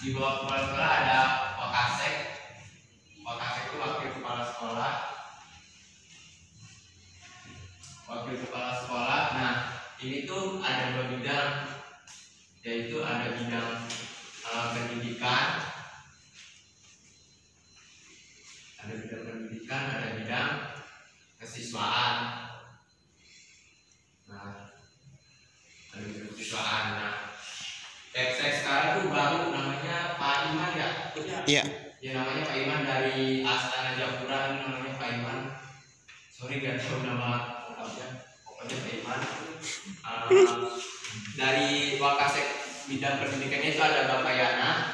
di bawah kepala sekolah ada Wakasek. Wakasek itu wakil kepala sekolah. Wakil kepala sekolah. Nah, ini tuh ada dua bidang, yaitu ada bidang pendidikan, ada bidang kesiswaan. Nah, ada bidang kesiswaan. Nah, saya sekarang tuh baru namanya Pak Iman ya? Iya. Ya namanya Pak Iman dari Astana Japura, namanya Pak Iman. Sorry gak tahu nama lengkapnya, pokoknya Pak Iman. Dari Wakasek bidang pendidikannya itu ada Bapak Yana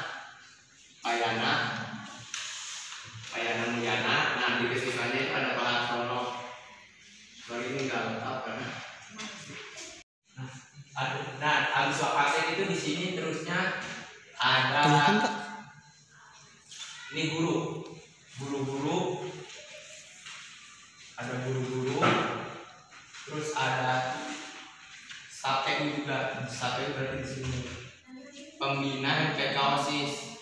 Mulyana. Nah, di kesiswaannya itu ada Pak Hartono. Sorry ini nggak lengkap karena. Nah, habis Wakasek itu di sini terusnya ada ini guru-guru, ada guru-guru, terus ada SAPEU juga. SAPEU berarti di sini pembina MPK OSIS,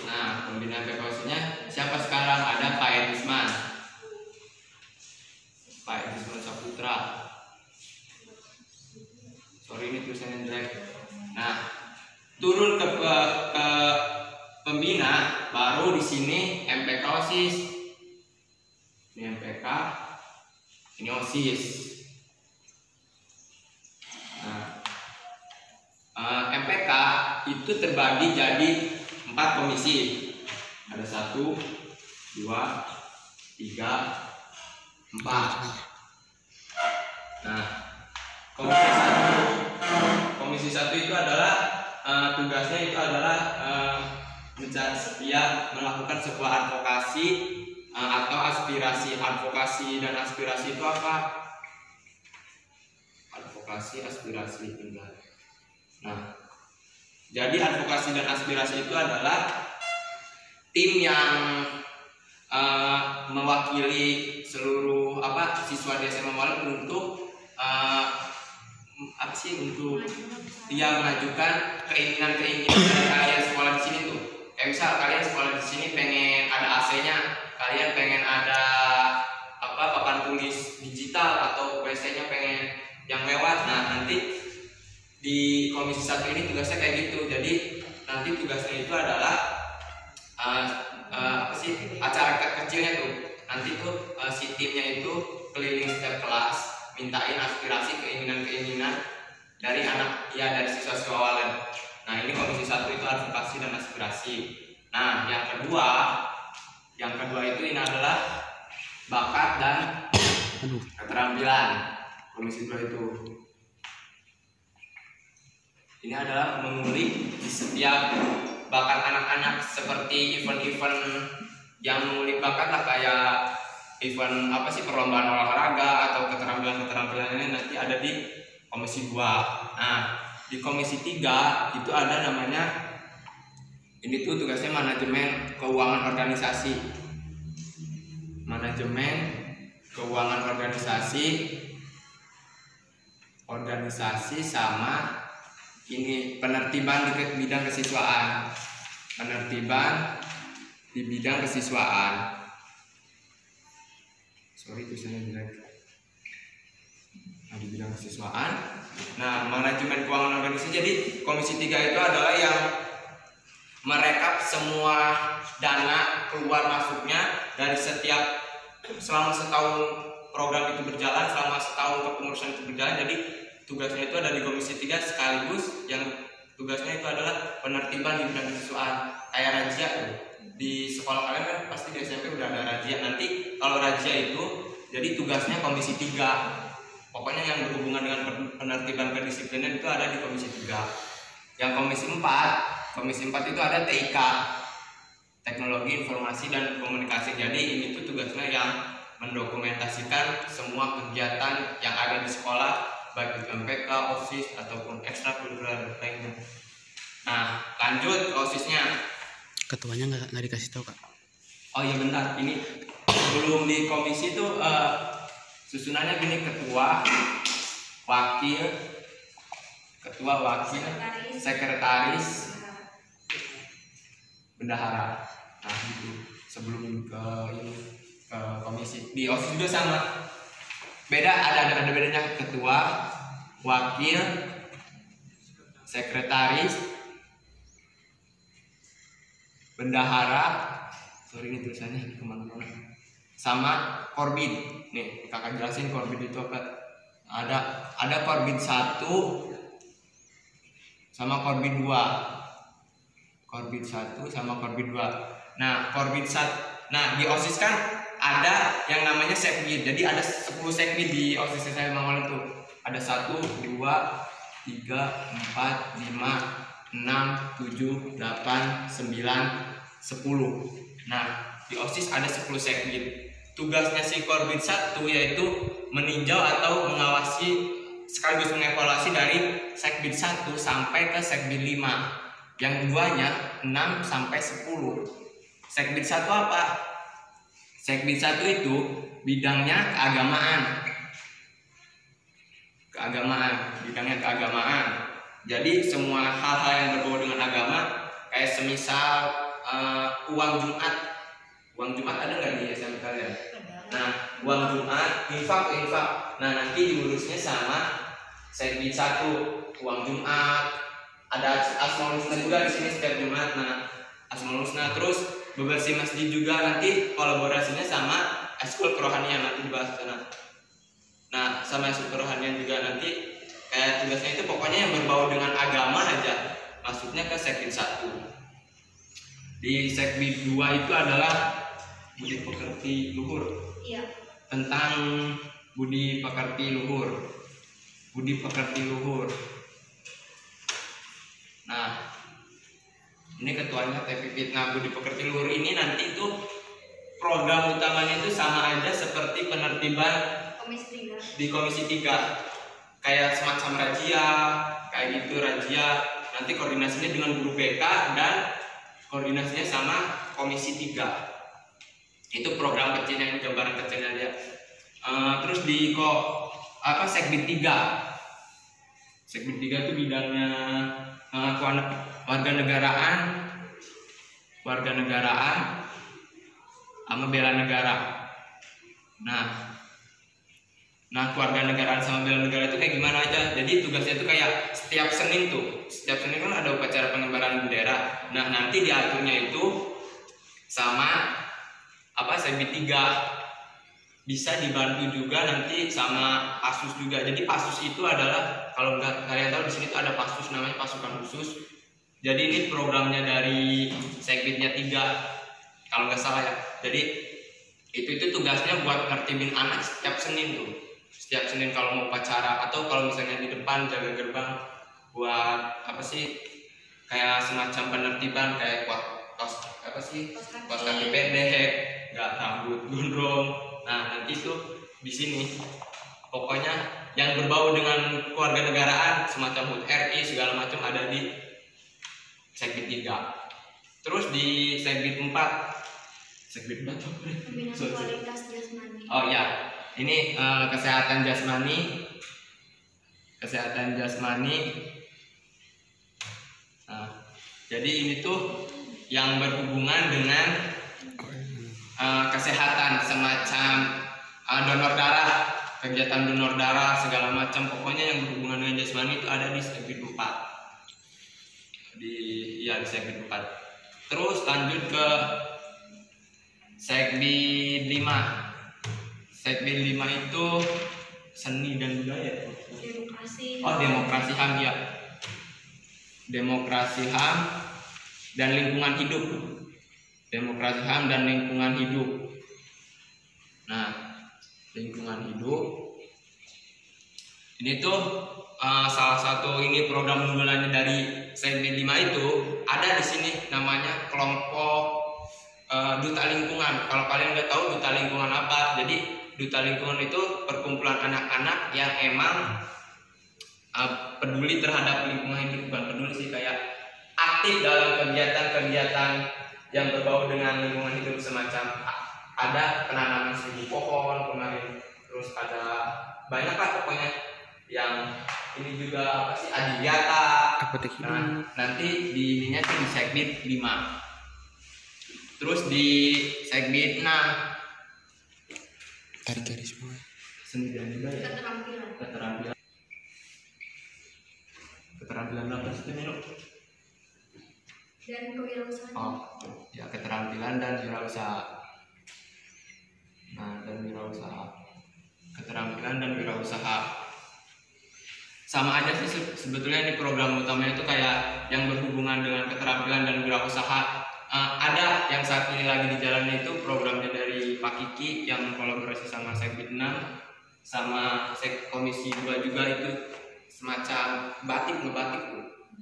Nah, pembina MPK OSIS-nya siapa sekarang? Ada Pak Edisman Saputra. Sorry ini tulisannya jelek. Nah, turun ke pembina, baru di sini MPK OSIS. Ini MPK, ini OSIS. Nah, MPK itu terbagi jadi 4 komisi. Ada 1, 2, 3, 4. Nah, komisi satu itu adalah tugasnya itu adalah melakukan sebuah advokasi atau aspirasi. Advokasi dan aspirasi itu apa? Advokasi, aspirasi, tinggal. Nah, jadi advokasi dan aspirasi itu adalah tim yang mewakili seluruh siswa di SMA Malang untuk untuk dia mengajukan keinginan dari kalian sekolah di sini tuh. Kayak misal kalian sekolah di sini pengen ada AC-nya, kalian pengen ada papan tulis digital atau WC-nya pengen yang mewah. Nah, nanti di komisi 1 ini tugasnya kayak gitu. Jadi nanti tugasnya itu adalah acara kecilnya tuh. Nanti tuh si timnya itu keliling setiap kelas, mintain aspirasi, keinginan dari dari siswa-siswa Walen. Nah, ini komisi 1 itu advokasi dan aspirasi. Nah, yang kedua itu ini adalah bakat dan keterampilan. Komisi 2 itu ini adalah mengulik di setiap bakat anak-anak, seperti event-event yang mengulik bakat lah, kayak event perlombaan olahraga atau keterampilan ini nanti ada di komisi 2. Nah, di komisi 3 itu ada namanya, ini tuh tugasnya manajemen keuangan organisasi. Manajemen keuangan organisasi sama ini penertiban di bidang kesiswaan. Penertiban di bidang kesiswaan. Sorry tulisannya jelek. Di bidang kesiswaan. Nah, manajemen keuangan organisasi. Jadi komisi 3 itu adalah yang merekap semua dana keluar masuknya dari selama setahun program itu berjalan, selama setahun kepengurusan itu berjalan. Jadi tugasnya itu ada di komisi 3, sekaligus yang tugasnya itu adalah penertiban di bidang kesiswaan. Kayak razia tuh. Di sekolah kalian kan pasti di SMP udah ada razia. Nanti kalau razia itu jadi tugasnya komisi 3. Pokoknya yang berhubungan dengan penertiban kedisiplinan itu ada di komisi 3. Yang komisi 4 itu ada TIK, Teknologi Informasi dan Komunikasi. Jadi ini tuh tugasnya yang mendokumentasikan semua kegiatan yang ada di sekolah, baik itu MPK, OSIS ataupun ekstrakurikuler lainnya. Nah, lanjut ke OSISnya. Ketuanya nggak dikasih tahu, Kak. Oh iya bentar, ini sebelum di komisi itu Susunannya gini: ketua, wakil, sekretaris, bendahara. Nah itu sebelum ke komisi. Di OSIS juga sama. Beda, ada bedanya: ketua, wakil, sekretaris, bendahara. Sorry ini tulisannya kemana-mana. Sama korbid. Nih kakak jelasin korbid itu apa. Ada korbid 1 sama korbid 2. Korbid 1 sama korbid 2. Nah korbid 1, nah di OSIS kan ada yang namanya sekbid. Jadi ada 10 sekbid di OSIS saya Mangunan itu. Ada 1, 2, 3, 4, 5, 6, 7, 8, 9, 10. Nah di OSIS ada 10 sekbid. Tugasnya si korbid 1 yaitu meninjau atau mengawasi sekaligus mengevaluasi dari sekbid 1 sampai ke sekbid 5. Yang duanya 6 sampai 10. Sekbid 1 apa? Sekbid 1 itu bidangnya bidangnya keagamaan. Jadi semua hal-hal yang berbau dengan agama, kayak semisal uang Jumat ada nggak di SMK kalian? Nah, uang Jumat, infak. Nah, nanti diurusnya sama sekbid 1, uang Jumat. Ada Asmaul Husna juga di sini setiap Jumat. Nah, Asmaul Husna, terus bebersih masjid juga nanti kolaborasinya sama Eskul Kerohanian, nanti dibahas sana. Nah, sama Eskul Kerohanian juga nanti kayak tugasnya itu pokoknya yang berbau dengan agama aja masuknya ke sekbid 1. Di sekbid 2 itu adalah budi pekerti luhur. Iya. Tentang budi pekerti luhur. Nah, ini ketuanya Teh Pipit. Nah, budi pekerti luhur ini nanti itu program utamanya itu sama aja seperti penertiban di komisi 3. Kayak semacam razia, kayak gitu razia. Nanti koordinasinya dengan guru BK dan koordinasinya sama komisi 3. Itu program kecilnya, ini gambaran kecilnya dia. Terus di sekbid 3. Sekbid 3 itu bidangnya warga negaraan sama bela negara. Nah keluarga negaraan sama bela negara itu kayak gimana aja. Jadi tugasnya itu kayak setiap Senin kan ada upacara pengibaran bendera. Nah nanti diaturnya itu sama sekbid 3. Bisa dibantu juga nanti sama Pasus juga. Jadi Pasus itu adalah, kalau nggak kalian tahu, di sini tuh ada Pasus namanya pasukan khusus. Jadi ini programnya dari sekbidnya 3 kalau nggak salah ya. Jadi itu tugasnya buat ngertibin anak setiap Senin tuh. Setiap Senin kalau mau upacara, atau kalau misalnya di depan jaga gerbang buat kayak semacam penertiban, kayak kos kaki pendek, nggak rambut gondrong. Nah nanti tuh di sini pokoknya yang berbau dengan keluarga negaraan semacam HUT RI segala macam ada di sekbid 3. Terus di sekbid 4 kualitas jasmani. Oh ya, ini kesehatan jasmani. Nah, jadi ini tuh yang berhubungan dengan kesehatan, semacam donor darah, kegiatan donor darah segala macam. Pokoknya yang berhubungan dengan jasmani itu ada di sekbid 4. Di sekbid 4. Terus lanjut ke sekbid 5. Sekbid 5 itu seni dan budaya. Demokrasi HAM ya. Demokrasi HAM dan lingkungan hidup. Nah, lingkungan hidup ini tuh salah satu ini program unggulannya dari sekbid 5 itu ada di sini namanya kelompok duta lingkungan. Kalau kalian udah tahu duta lingkungan apa, jadi duta lingkungan itu perkumpulan anak-anak yang emang peduli terhadap lingkungan hidup. Bukan peduli sih, kayak aktif dalam kegiatan-kegiatan yang berbau dengan lingkungan hidup, semacam ada penanaman 1000 pohon kemarin, terus ada banyak lah pokoknya. Yang ini juga apa sih, Adiwiyata. Apotek Nah, hidup. nanti di ininya tuh di Segbit 5. Terus di Segbit 6 Tarik garis bawah. sendirian juga ya. Keterampilan. Keterampilan apa sih itu Nino? Dan kewirausahaan. Oh, ya keterampilan dan wirausaha. Nah, dan wirausaha. Keterampilan dan wirausaha. Sama aja sih sebetulnya ini program utamanya itu kayak yang berhubungan dengan keterampilan dan wirausaha. Ada yang saat ini lagi di jalan itu programnya dari Pak Kiki yang kolaborasi sama Segbit 6 sama Komisi 2 juga, itu semacam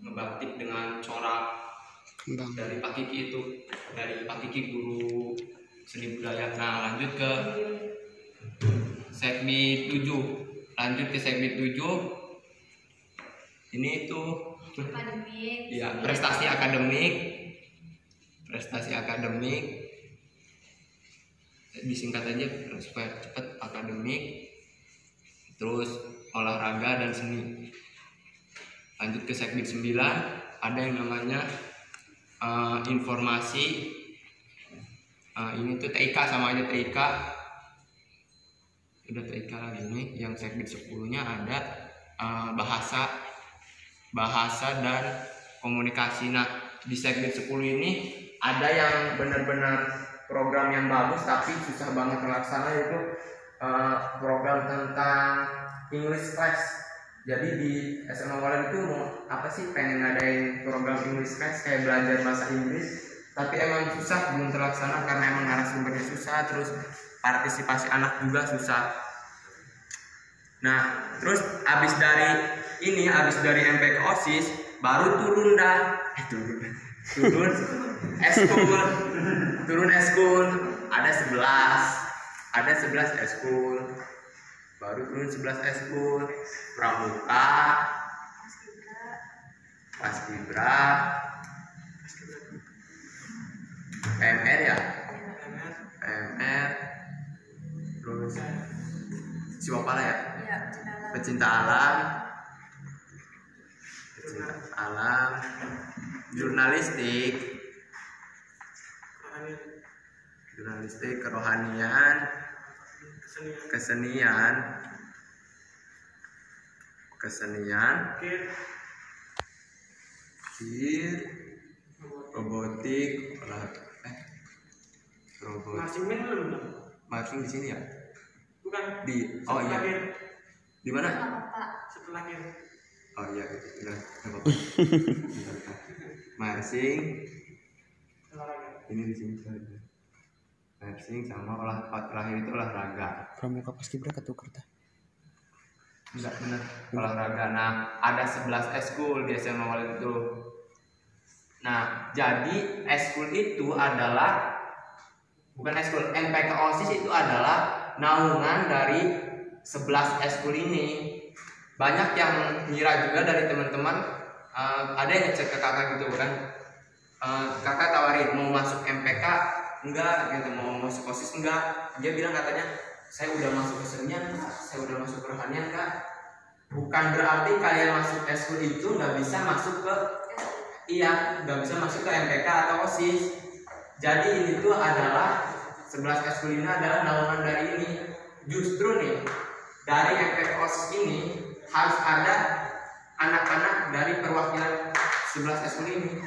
ngebatik dengan corak Kembang. dari Pak Kiki, itu dari Pak Kiki guru seni budaya. Nah, lanjut ke Segbit 7. Ini itu Akademik. ya prestasi akademik, disingkat aja supaya cepat, akademik, terus olahraga dan seni. Lanjut ke Segbit 9, ada yang namanya informasi. Ini tuh TIK, sama aja TIK. Udah TIK lagi nih. Yang Segbit 10-nya ada bahasa dan komunikasi. Nah, di Segbit 10 ini ada yang benar-benar program yang bagus tapi susah banget terlaksana, yaitu program tentang English class. Jadi di SMA Walen itu mau apa sih, pengen ngadain program English class kayak belajar bahasa Inggris, tapi emang susah, belum terlaksana karena emang narasumbernya susah, terus partisipasi anak juga susah. Nah, terus abis dari MPK OSIS baru turun eskul ada 11 eskul, baru turun 11 eskul, pramuka, paskibra, PMR ya, PMR, terus Siwapala ya, Ya, pecinta alam, jurnalistik, kerohanian, kesenian, robotik, marching di sini ya? Bukan. Oh iya. Di mana? Pak. Setelah Oh iya, udah nggak apa-apa. Marching, ini di sini saja. Marching sama terakhir itu olahraga. Pramuka paskibra ketukar tah. Enggak benar, olahraga. Nah, ada 11 eskul di SMA Walen itu. Nah, jadi eskul itu adalah bukan eskul, MPK OSIS itu adalah naungan dari 11 eskul ini. Banyak yang ngira juga dari teman-teman, ada yang ngecek ke kakak gitu kan, kakak tawarin mau masuk MPK enggak gitu, mau masuk OSIS enggak. Dia bilang katanya, saya udah masuk kesenian enggak, saya udah masuk kerohanian enggak. Bukan berarti kalian masuk eskul itu nggak bisa masuk ke nggak bisa masuk ke MPK atau OSIS. Jadi ini tuh adalah 11 eskul ini adalah naungan dari ini. Justru nih dari MPK OSIS ini harus ada anak-anak dari perwakilan 11 eskul ini.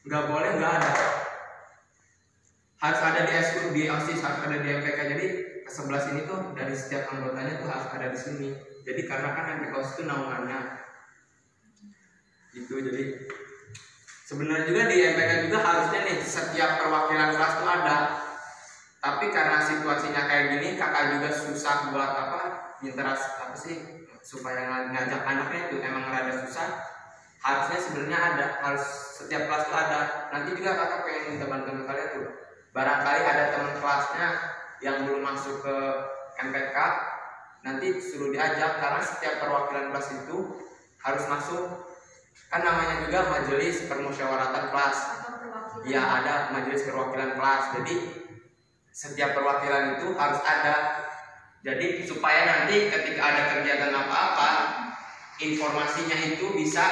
Nggak boleh nggak ada. Harus ada di eskul, di OSIS, harus ada di MPK. Jadi 11 ini tuh dari setiap anggotanya tuh harus ada di sini. Jadi karena kan MPK OSIS itu naungannya. Itu jadi sebenarnya juga di MPK juga harusnya nih setiap perwakilan kelas tuh ada. Tapi karena situasinya kayak gini, kakak juga susah buat interaksi supaya ngajak anaknya itu emang rada susah. Harusnya sebenarnya harus setiap kelas tuh ada. Nanti juga kakak pengen minta bantuan kalian tuh. Barangkali ada teman kelasnya yang belum masuk ke MPK, nanti suruh diajak karena setiap perwakilan kelas itu harus masuk. Kan namanya juga majelis permusyawaratan kelas. Ya, ada majelis perwakilan kelas. Jadi setiap perwakilan itu harus ada. Jadi supaya nanti ketika ada kegiatan apa-apa, informasinya itu bisa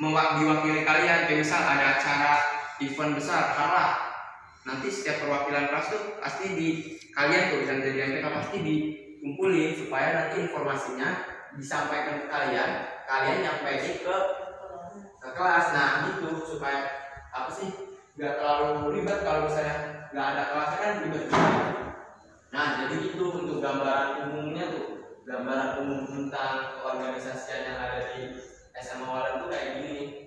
diwakili kalian. Kayak misal ada acara event besar, karena nanti setiap perwakilan kelas tuh pasti di kalian tuh dan jadi MPK pasti dikumpulin supaya nanti informasinya disampaikan ke kalian, kalian nyampein ke kelas. Nah gitu supaya apa sih, nggak terlalu ribet. Kalau misalnya nggak ada kelasnya kan ribet. Nah jadi itu untuk gambaran umumnya tuh, gambaran umum tentang keorganisasian yang ada di SMA Walan tuh kayak gini.